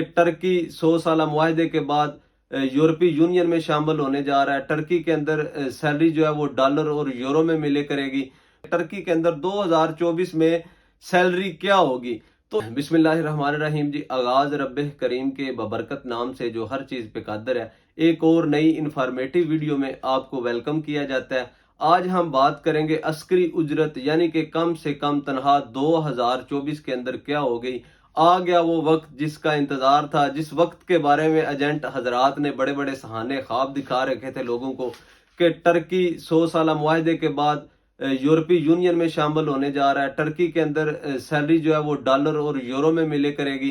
Turkey 100 साल मुआहदे के बाद यूरोपीय यूनियन में शामिल होने जा रहा है। टर्की के अंदर सैलरी जो है वो डॉलर और यूरो में मिले करेगी। टर्की के अंदर 2024 में सैलरी क्या होगी? तो बिस्मिल्लाहिर्रहमानिर्रहीम जी, आगाज रब्बे करीम के बबरकत नाम से जो हर चीज पे कादर है, एक और नई इंफॉर्मेटिव वीडियो में आपको वेलकम किया जाता है। आज हम बात करेंगे अस्करी उजरत यानी कि कम से कम तनख्वाह 2024 के अंदर क्या हो गई। आ गया वो वक्त जिसका इंतजार था, जिस वक्त के बारे में एजेंट हजरात ने बड़े बड़े सहाने ख्वाब दिखा रखे थे लोगों को कि टर्की 100 साल मुआहदे के बाद यूरोपीय यूनियन में शामिल होने जा रहा है। टर्की के अंदर सैलरी जो है वो डॉलर और यूरो में मिले करेगी।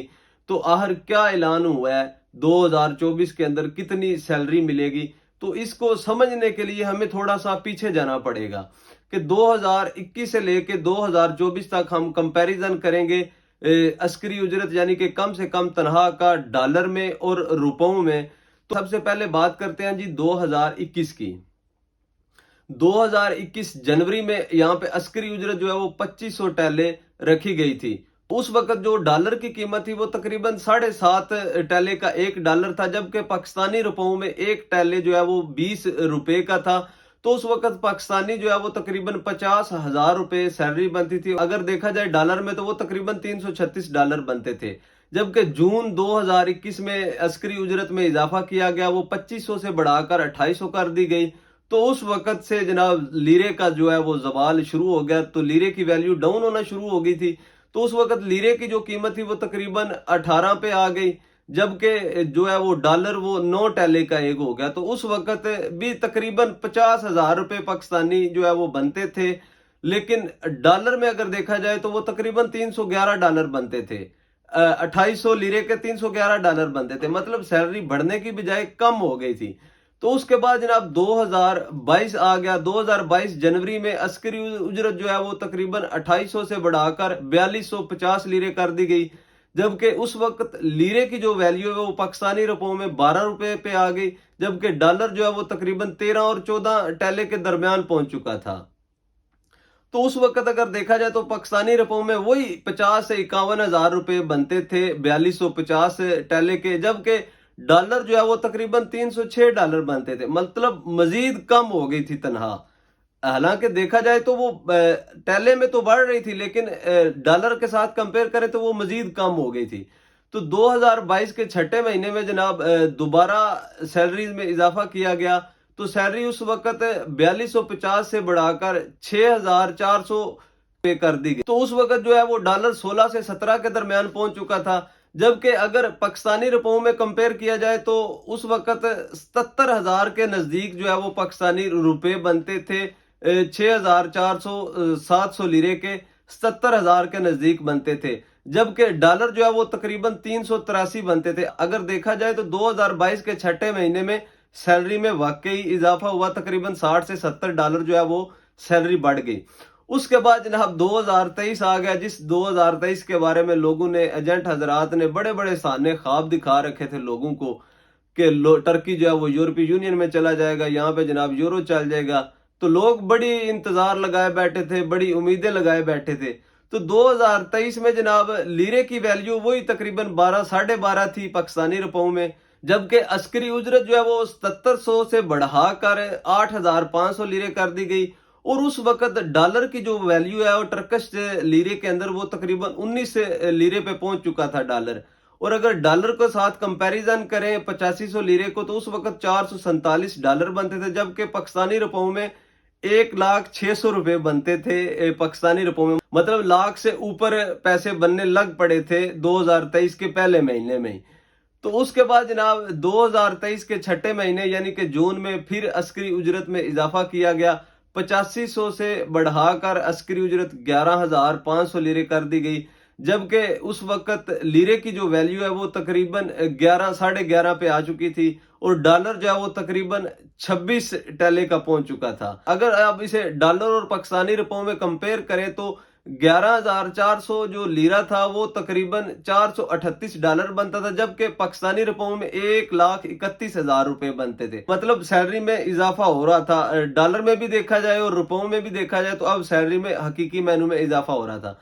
तो आखिर क्या ऐलान हुआ है, 2024 के अंदर कितनी सैलरी मिलेगी? तो इसको समझने के लिए हमें थोड़ा सा पीछे जाना पड़ेगा कि 2021 से लेके 2024 तक हम कंपैरिजन करेंगे अस्करी उजरत यानी कि कम से कम तनख्वाह का डॉलर में और रुपयों में। तो सबसे पहले बात करते हैं जी 2021 की। 2021 जनवरी में यहाँ पे अस्करी उजरत जो है वो 2500 टैले रखी गई थी। उस वक्त जो डॉलर की कीमत थी वो तकरीबन 7.5 टैले का एक डॉलर था, जबकि पाकिस्तानी रुपयों में एक टैले जो है वो 20 रुपए का था। तो उस वक्त पाकिस्तानी जो है वो तकरीबन 50,000 रुपए सैलरी बनती थी। अगर देखा जाए डॉलर में तो वो तकरीबन $336 बनते थे। जबकि जून 2021 में अस्करी उजरत में इजाफा किया गया, वो 2500 से बढ़ाकर 2800 कर दी गई। तो उस वक्त से जनाब लीरे का जो है वो जवाल शुरू हो गया, तो लीरे की वैल्यू डाउन होना शुरू हो गई थी। तो उस वक्त लीरे की जो कीमत थी वो तकरीबन 18 पे आ गई, जबकि जो है वो डॉलर वो 9 टैले का एक हो गया। तो उस वक्त भी तकरीबन 50,000 रुपए पाकिस्तानी जो है वो बनते थे, लेकिन डॉलर में अगर देखा जाए तो वो तकरीबन $311 बनते थे। 2800 लीरे के $311 बनते थे, मतलब सैलरी बढ़ने की बजाय कम हो गई थी। तो उसके बाद जनाब 2022 आ गया। 2022 जनवरी में अस्करी उजरत जो है वो तकरीबन 2800 से बढ़ाकर 4250 लीरे कर दी गई, जबकि उस वक्त लीरे की जो वैल्यू है वो पाकिस्तानी रुपयों में 12 रुपए पे आ गई, जबकि डॉलर जो है वो तकरीबन 13 और 14 टैले के दरमियान पहुंच चुका था। तो उस वक्त अगर देखा जाए तो पाकिस्तानी रुपयों में वही 50 से 51,000 रुपए बनते थे 4250 टैले के, जबकि डॉलर जो है वो तकरीबन $306 बनते थे, मतलब मजीद कम हो गई थी तनख्वाह। हालांकि देखा जाए तो वो टैले में तो बढ़ रही थी, लेकिन डॉलर के साथ कंपेयर करें तो वो मजीद कम हो गई थी। तो 2022 के छठे महीने में जनाब दोबारा सैलरीज में इजाफा किया गया। तो सैलरी उस वक्त 4250 से बढ़ाकर 6400 पे कर दी गई। तो उस वक्त जो है वो डॉलर 16 से 17 के दरमियान पहुंच चुका था, जबकि अगर पाकिस्तानी रुपयों में कंपेयर किया जाए तो उस वक्त 77,000 के नजदीक जो है वो पाकिस्तानी रुपए बनते थे। 6,400 700 लीरे के 77,000 के नजदीक बनते थे, जबकि डॉलर जो है वो तकरीबन 383 बनते थे। अगर देखा जाए तो 2022 के छठे महीने में सैलरी में वाकई इजाफा हुआ, तकरीबन 60 से 70 डॉलर जो है वो सैलरी बढ़ गई। उसके बाद जनाब 2023 आ गया, जिस 2023 के बारे में लोगों ने, एजेंट हजरात ने बड़े बड़े साने ख्वाब दिखा रखे थे लोगों को कि टर्की जो है वो यूरोपीय यूनियन में चला जाएगा, यहाँ पे जनाब यूरो चल जाएगा। तो लोग बड़ी इंतजार लगाए बैठे थे, बड़ी उम्मीदें लगाए बैठे थे। तो 2023 में जनाब लीरे की वैल्यू वही तकरीबन 12 थी पाकिस्तानी रुपयों में, जबकि अस्करी उजरत जो है वो 7700 से बढ़ाकर 8500 लीरे कर दी गई। और उस वक्त डॉलर की जो वैल्यू है वो टर्किश लीरे के अंदर वो तकरीबन 19 लीरे पे पहुंच चुका था डॉलर। और अगर डॉलर के साथ कंपैरिजन करें 8500 लीरे को, तो उस वक्त $447 बनते थे, जबकि पाकिस्तानी रुपयों में 1,06,000 रुपए बनते थे पाकिस्तानी रुपयों में, मतलब लाख से ऊपर पैसे बनने लग पड़े थे 2023 के पहले महीने में। तो उसके बाद जनाब 2023 के छठे महीने यानी कि जून में फिर अस्करी उजरत में इजाफा किया गया। 8500 से बढ़ाकर अस्करी उजरत 11,500 लीरे कर दी गई, जबकि उस वक्त लीरे की जो वैल्यू है वो तकरीबन 11 साढ़े 11 पे आ चुकी थी, और डॉलर जो है वो तकरीबन 26 टैले का पहुंच चुका था। अगर आप इसे डॉलर और पाकिस्तानी रुपयों में कंपेयर करें तो 11,400 जो लीरा था वो तकरीबन $438 बनता था, जबकि पाकिस्तानी रुपयों में 1,31,000 रुपए बनते थे। मतलब सैलरी में इजाफा हो रहा था, डॉलर में भी देखा जाए और रुपयों में भी देखा जाए तो अब सैलरी में हकीकी मैनू में इजाफा हो रहा था।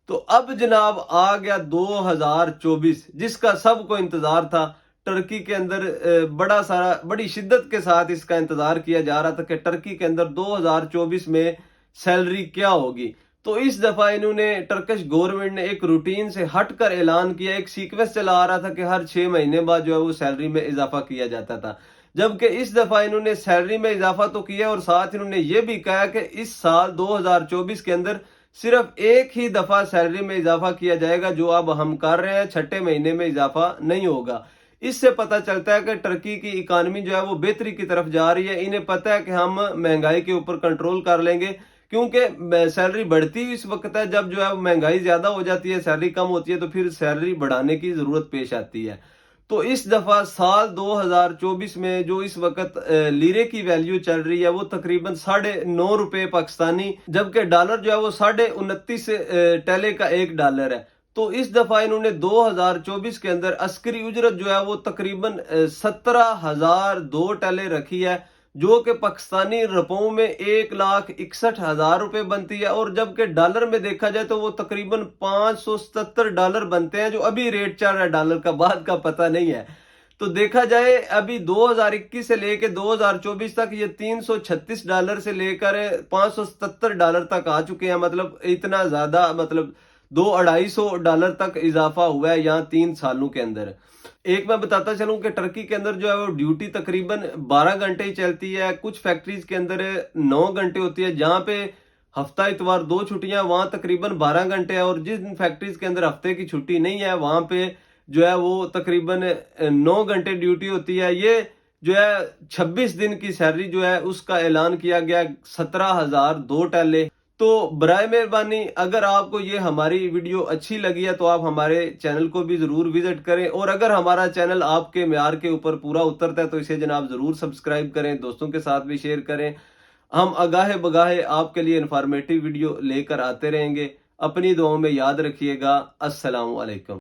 تو اب جناب آ گیا 2024 جس کا سب کو انتظار تھا. ٹرکی کے اندر بڑی شدت کے ساتھ اس کا انتظار کیا جا رہا تھا کہ ٹرکی کے اندر 2024 میں سیلری کیا ہوگی. تو اس دفعہ انہوں نے ٹرکش گورنمنٹ نے ایک روٹین سے ہٹ کر اعلان کیا. ایک سیکوینس چلا آ رہا تھا کہ ہر 6 مہینے بعد جو ہے وہ سیلری میں اضافہ کیا جاتا تھا، جبکہ اس دفعہ انہوں نے سیلری میں اضافہ تو کیا اور ساتھ انہوں نے یہ بھی کہا کہ اس سال 2024 کے اندر صرف ایک ہی دفعہ سیلری میں اضافہ کیا جائے گا، جو اب ہم کر رہے ہیں، چھٹے مہینے میں اضافہ نہیں ہوگا. اس سے پتہ چلتا ہے کہ ٹرکی کی اکانومی جو ہے وہ بہتری کی طرف جا رہی ہے. انہیں پتہ ہے کہ ہم مہنگائی کے اوپر کنٹرول کر لیں گے، کیونکہ سیلری بڑھتی اس وقت ہے جب جو ہے مہنگائی زیادہ ہو جاتی ہے، سیلری کم ہوتی ہے تو پھر سیلری بڑھانے کی ضرورت پیش آتی ہے. تو اس دفعہ سال 2024 میں جو اس وقت لیرے کی ویلیو چل رہی ہے وہ تقریباً $9.5 پاکستانی، جبکہ ڈالر جو ہے وہ 29.29 ٹیلے کا $1 ہے. تو اس دفعہ انہوں نے 2024 کے اندر عسکری اجرت جو ہے وہ تقریباً 17,002 ٹیلے رکھی ہے، جو کہ پاکستانی روپوں میں 1,61,000 روپے بنتی ہے، اور جبکہ ڈالر میں دیکھا جائے تو وہ تقریباً $577 بنتے ہیں. جو ابھی ریٹ چل رہا ہے ڈالر کا، بعد کا پتہ نہیں ہے. تو دیکھا جائے ابھی 2021 سے لے کے 2024 تک یہ $336 سے لے کر $577 تک آ چکے ہیں. مطلب اتنا زیادہ، مطلب $200-250 تک اضافہ ہوا ہے یہاں 3 سالوں کے اندر. ایک میں بتاتا چلوں کہ ٹرکی کے اندر جو ہے وہ ڈیوٹی تقریباً 12 گھنٹے ہی چلتی ہے. کچھ فیکٹریز کے اندر 9 گھنٹے ہوتی ہے، جہاں پہ ہفتہ اتوار 2 چھٹیاں، وہاں تقریباً 12 گھنٹے ہے. اور جن فیکٹریز کے اندر ہفتے کی چھٹی نہیں ہے وہاں پہ جو ہے وہ تقریباً 9 گھنٹے ڈیوٹی ہوتی ہے. یہ جو ہے 26 دن کی سیلری جو ہے اس کا اعلان کیا گیا 17,002 ٹیلے. تو برائے مہربانی اگر آپ کو یہ ہماری ویڈیو اچھی لگی ہے تو آپ ہمارے چینل کو بھی ضرور وزٹ کریں، اور اگر ہمارا چینل آپ کے معیار کے اوپر پورا اترتا ہے تو اسے جناب ضرور سبسکرائب کریں، دوستوں کے ساتھ بھی شیئر کریں. ہم آگاہ بگاہے آپ کے لیے انفارمیٹیو ویڈیو لے کر آتے رہیں گے. اپنی دعاؤں میں یاد رکھیے گا. السلام علیکم.